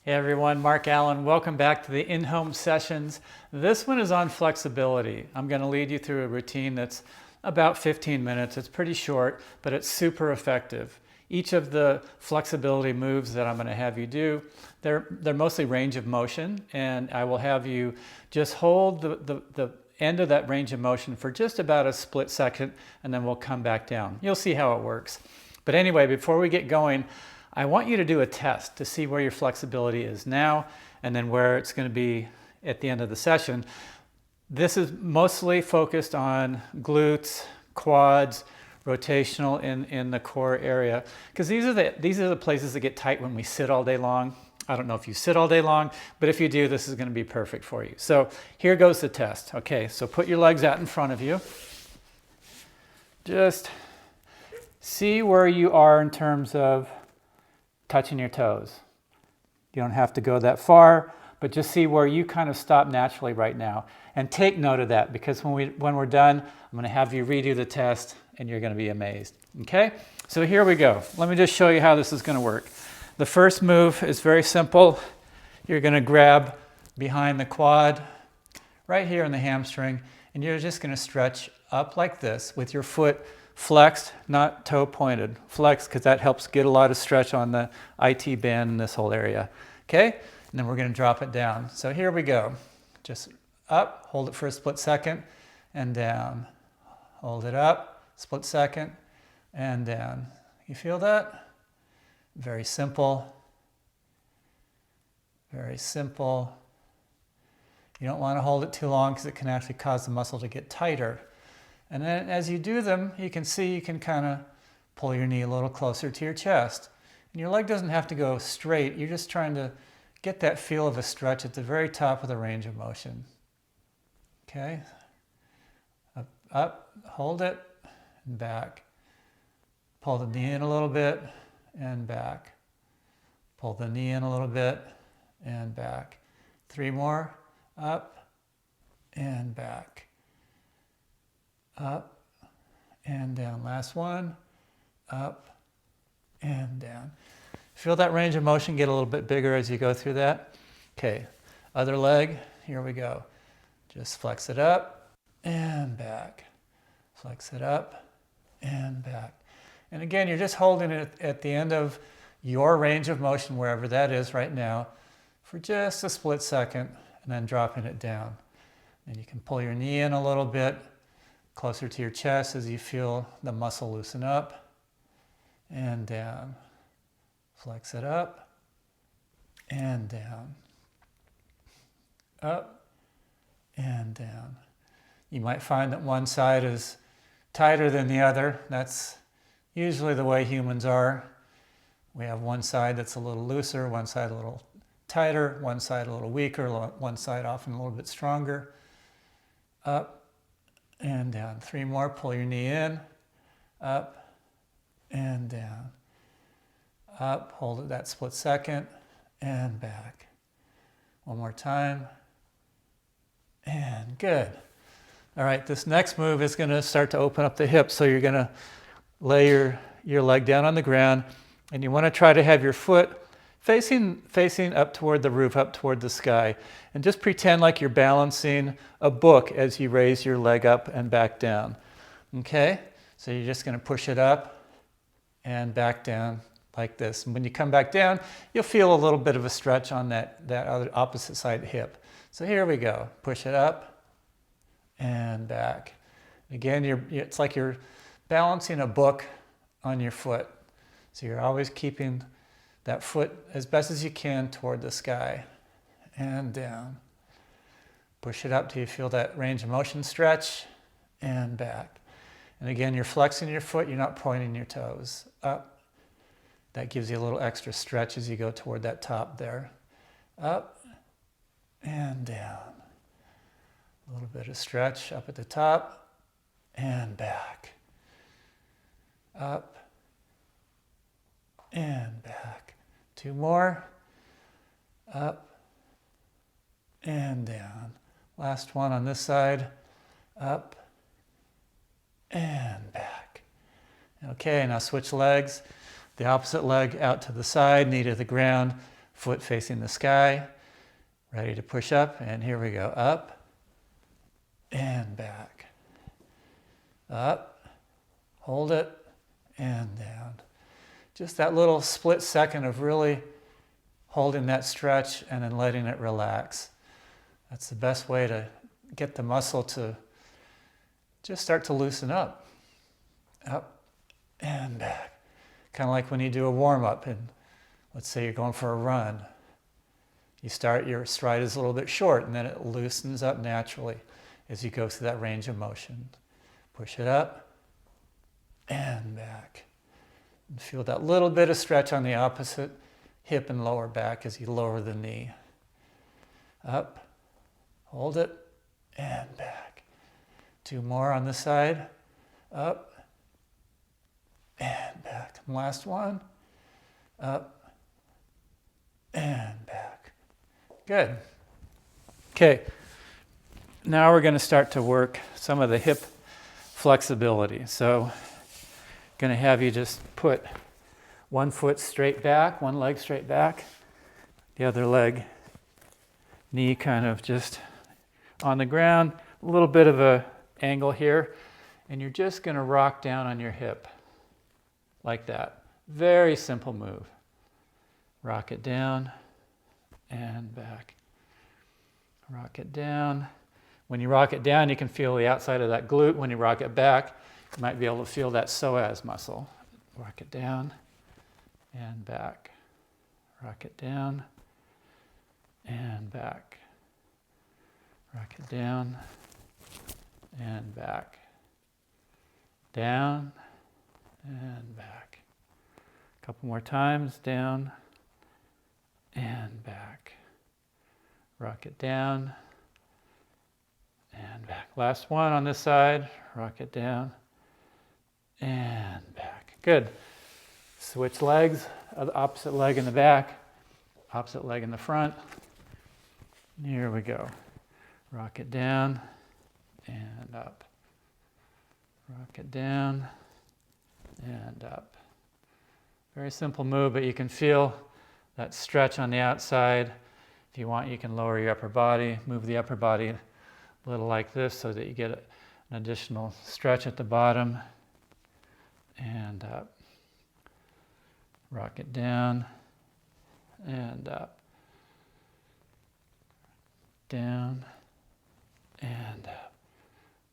Hey everyone, Mark Allen. Welcome back to the in-home sessions. This one is on flexibility. I'm going to lead you through a routine that's about 15 minutes. It's pretty short, but it's super effective. Each of the flexibility moves that I'm going to have you do, they're mostly range of motion, and I will have you just hold the end of that range of motion for just about a split second, and then we'll come back down. You'll see how it works. But anyway, before we get going, I want you to do a test to see where your flexibility is now and then where it's going to be at the end of the session. This is mostly focused on glutes, quads, rotational in the core area, because these are the places that get tight when we sit all day long. I don't know if you sit all day long, but if you do, this is going to be perfect for you. So here goes the test. Okay, so put your legs out in front of you. Just see where you are in terms of touching your toes. You don't have to go that far, but just see where you kind of stop naturally right now. And take note of that, because when we're done, I'm going to have you redo the test and you're going to be amazed. Okay? So here we go. Let me just show you how this is going to work. The first move is very simple. You're going to grab behind the quad, right here in the hamstring, and you're just going to stretch up like this with your foot flexed, not toe pointed. Flexed, because that helps get a lot of stretch on the IT band in this whole area. Okay? And then we're going to drop it down. So here we go. Just up, hold it for a split second, and down. Hold it up, split second, and down. You feel that? Very simple. Very simple. You don't want to hold it too long because it can actually cause the muscle to get tighter. And then as you do them, you can see you can kind of pull your knee a little closer to your chest. And your leg doesn't have to go straight. You're just trying to get that feel of a stretch at the very top of the range of motion. Okay? Up, hold it, and back. Pull the knee in a little bit, and back. Pull the knee in a little bit, and back. 3 more. Up, and back. Up and down. Last one. Up and down. Feel that range of motion get a little bit bigger as you go through that. Okay, other leg. Here we go. Just flex it up and back. Flex it up and back. And again, you're just holding it at the end of your range of motion, wherever that is right now, for just a split second, and then dropping it down. And you can pull your knee in a little bit closer to your chest as you feel the muscle loosen up and down. Flex it up and down. Up and down. You might find that one side is tighter than the other. That's usually the way humans are. We have one side that's a little looser, one side a little tighter, one side a little weaker, one side often a little bit stronger. Up and down. 3 more. Pull your knee in. Up and down. Up. Hold it that split second. And back. One more time. And good. All right, this next move is going to start to open up the hips. So you're going to lay your leg down on the ground, and you want to try to have your foot facing up toward the roof, up toward the sky. And just pretend like you're balancing a book as you raise your leg up and back down. Okay? So you're just going to push it up and back down like this. And when you come back down, you'll feel a little bit of a stretch on that other opposite side hip. So here we go. Push it up and back. Again, it's like you're balancing a book on your foot. So you're always keeping that foot as best as you can toward the sky and down. Push it up till you feel that range of motion stretch and back. And again, you're flexing your foot, you're not pointing your toes. Up. That gives you a little extra stretch as you go toward that top there. Up and down. A little bit of stretch up at the top and back. Up and back. 2 more. Up and down. Last one on this side. Up and back. Okay, now switch legs. The opposite leg out to the side, knee to the ground. foot facing the sky, ready to push up, and here we go, up and back, up, hold it, and down. Just that little split second of really holding that stretch and then letting it relax. That's the best way to get the muscle to just start to loosen up. Up and back. Kind of like when you do a warm-up and let's say you're going for a run. You start, your stride is a little bit short and then it loosens up naturally as you go through that range of motion. Push it up and back. And feel that little bit of stretch on the opposite hip and lower back as you lower the knee. Up, hold it, and back. 2 more on the side. Up, and back. And last one. Up, and back. Good. Okay. Now we're going to start to work some of the hip flexibility. So, going to have you just put one foot straight back, one leg straight back, the other leg, knee kind of just on the ground, a little bit of a angle here, and you're just going to rock down on your hip like that. Very simple move. Rock it down and back. Rock it down. When you rock it down, you can feel the outside of that glute. When you rock it back, you might be able to feel that psoas muscle. Rock it down and back. Rock it down and back. Rock it down and back. Down and back. A couple more times. Down and back. Rock it down and back. Last one on this side. Rock it down and back. Good. Switch legs. Opposite leg in the back. Opposite leg in the front. Here we go. Rock it down and up. Rock it down and up. Very simple move, but you can feel that stretch on the outside. If you want, you can lower your upper body, move the upper body a little like this so that you get an additional stretch at the bottom and up. Rock it down and up. Down and up.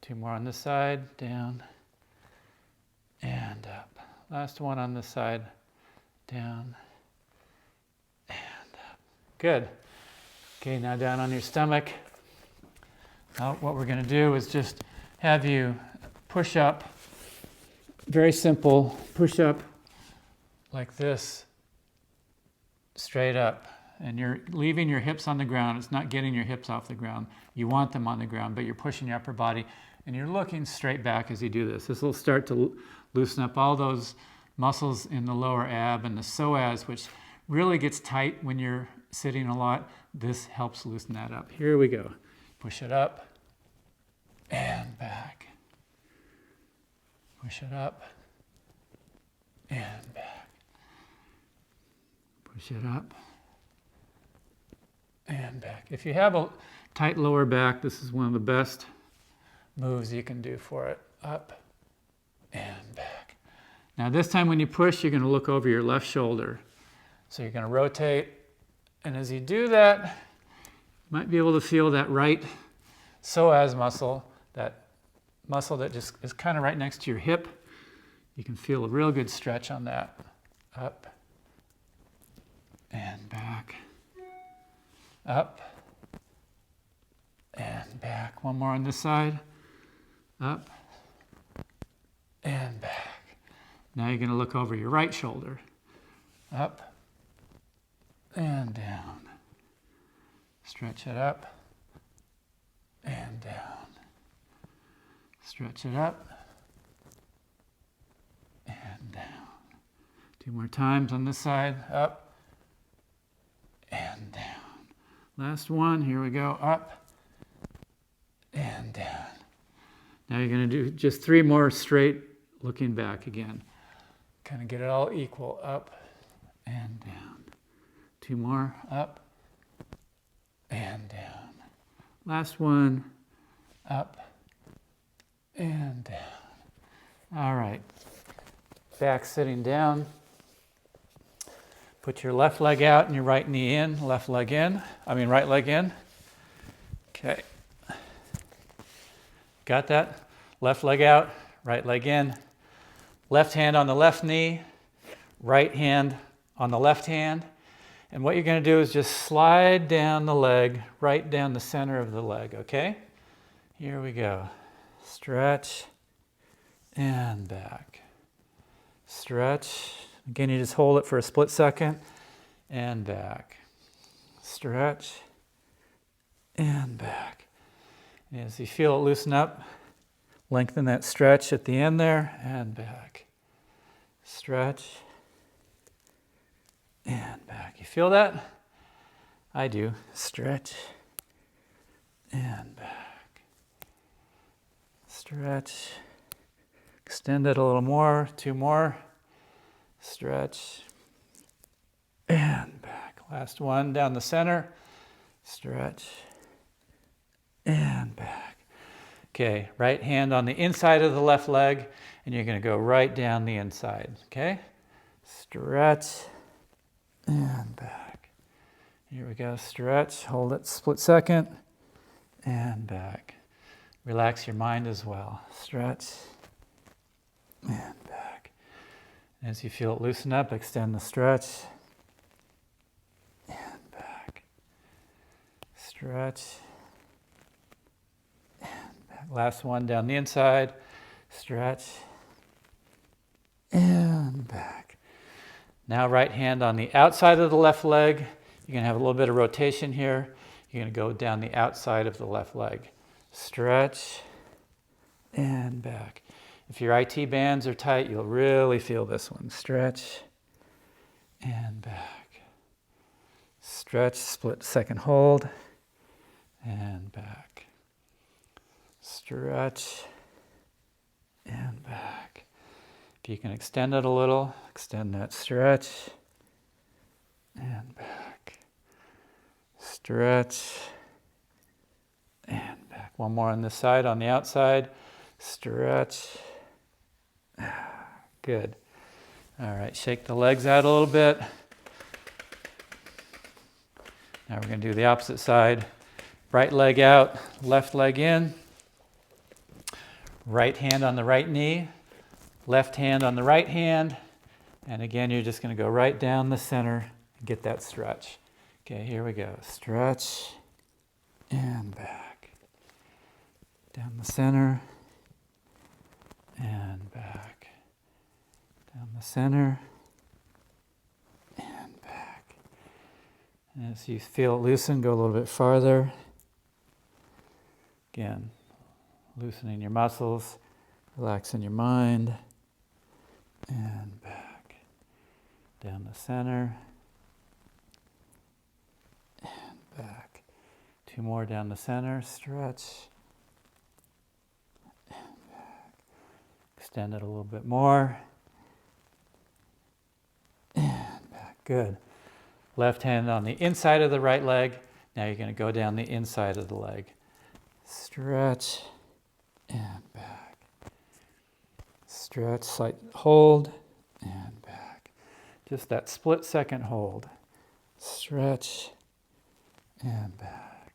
2 more on this side, down and up. Last one on this side, down and up. Good. Okay, now down on your stomach. Now what we're going to do is just have you push up. Very simple, push up like this, straight up. And you're leaving your hips on the ground. It's not getting your hips off the ground. You want them on the ground, but you're pushing your upper body and you're looking straight back as you do this. This will start to loosen up all those muscles in the lower ab and the psoas, which really gets tight when you're sitting a lot. This helps loosen that up. Here we go. Push it up and back. Push it up and back. Push it up and back. If you have a tight lower back, this is one of the best moves you can do for it. Up and back. Now this time when you push, you're going to look over your left shoulder. So you're going to rotate, and as you do that, you might be able to feel that right psoas muscle, that muscle that just is kind of right next to your hip. You can feel a real good stretch on that. Up and back. Up and back. One more on this side. Up and back. Now you're going to look over your right shoulder. Up and down. Stretch it up and down. Stretch it up and down. 2 more times on this side. Up and down. Last one. Here we go. Up and down. Now you're going to do just 3 more straight, looking back again. Kind of get it all equal. Up and down. 2 more, up and down. Last one, up and down. All right, back sitting down. Put your left leg out and your right knee in, right leg in. Okay. Got that? Left leg out, right leg in. Left hand on the left knee, right hand on the left hand. And what you're going to do is just slide down the leg, right down the center of the leg, okay? Here we go. Stretch and back. Stretch. Again, you just hold it for a split second and back. Stretch and back. And as you feel it loosen up, lengthen that stretch at the end there and back. Stretch and back. You feel that? I do. Stretch and back. Stretch. Extend it a little more. 2 more. Stretch and back. Last one down the center. Stretch and back. Okay, right hand on the inside of the left leg, and you're going to go right down the inside. Okay? Stretch and back. Here we go. Stretch. Hold it. Split second. And back. Relax your mind as well. Stretch and back. As you feel it loosen up, extend the stretch and back. Stretch and back. Last one down the inside. Stretch and back. Now right hand on the outside of the left leg. You're going to have a little bit of rotation here. You're going to go down the outside of the left leg. Stretch and back. If your IT bands are tight, you'll really feel this one. Stretch and back. Stretch, split second hold, and back. Stretch and back. If you can extend it a little, extend that stretch and back. Stretch and back. One more on this side, on the outside. Stretch. Good. All right, shake the legs out a little bit. Now we're going to do the opposite side. Right leg out, left leg in. Right hand on the right knee, left hand on the right hand. And again, you're just going to go right down the center and get that stretch. Okay, here we go. Stretch and back. Down the center and back. Down the center and back. And as you feel it loosen, go a little bit farther. Again, loosening your muscles, relaxing your mind, and back. Down the center and back. 2 more down the center, stretch and back. Extend it a little bit more and back. Good. Left hand on the inside of the right leg. Now you're going to go down the inside of the leg. Stretch and back. Stretch, slight hold and back. Just that split second hold. Stretch and back.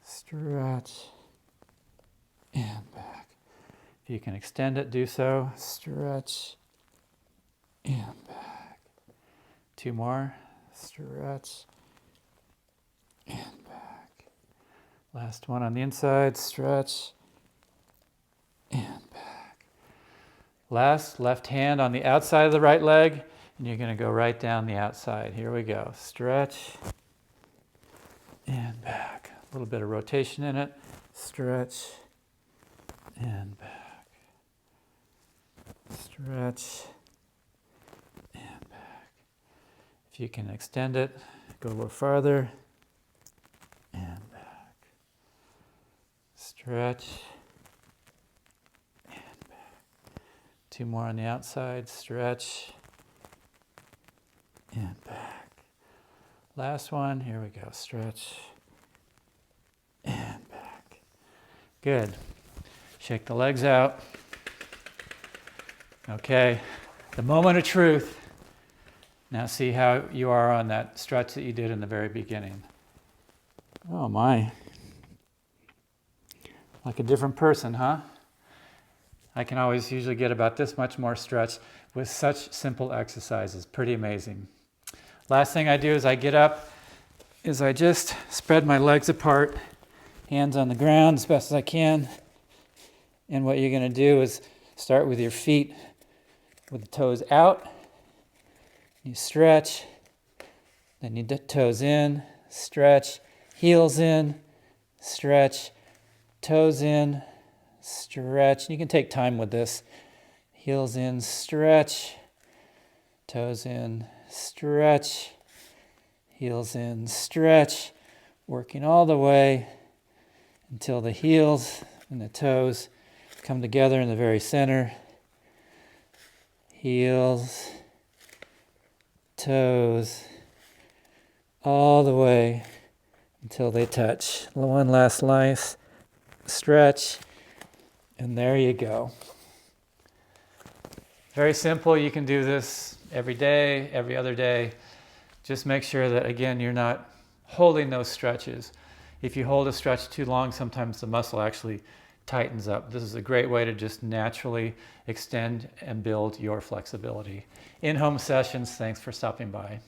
Stretch and back. If you can extend it, do so. Stretch and back. 2 more. Stretch and back. Last one on the inside. Stretch and back. Last, left hand on the outside of the right leg, and you're going to go right down the outside. Here we go. Stretch and back. A little bit of rotation in it. Stretch and back. Stretch and back. If you can extend it, go a little farther and back. Stretch and back. 2 more on the outside. Stretch and back. Last one. Here we go. Stretch and back. Good. Shake the legs out. Okay. The moment of truth. Now see how you are on that stretch that you did in the very beginning. Oh my. Like a different person, huh? I can always usually get about this much more stretch with such simple exercises. Pretty amazing. Last thing I do is I get up, is I just spread my legs apart, hands on the ground as best as I can. And what you're going to do is start with your feet with the toes out. You stretch, then you toes in, stretch, heels in, stretch, toes in, stretch. And you can take time with this. Heels in, stretch, toes in, stretch, heels in, stretch, working all the way until the heels and the toes come together in the very center. Heels, toes, all the way until they touch. One last nice stretch, and there you go. Very simple. You can do this every day, every other day. Just make sure that, again, you're not holding those stretches. If you hold a stretch too long, sometimes the muscle actually tightens up. This is a great way to just naturally extend and build your flexibility. In-home sessions, thanks for stopping by.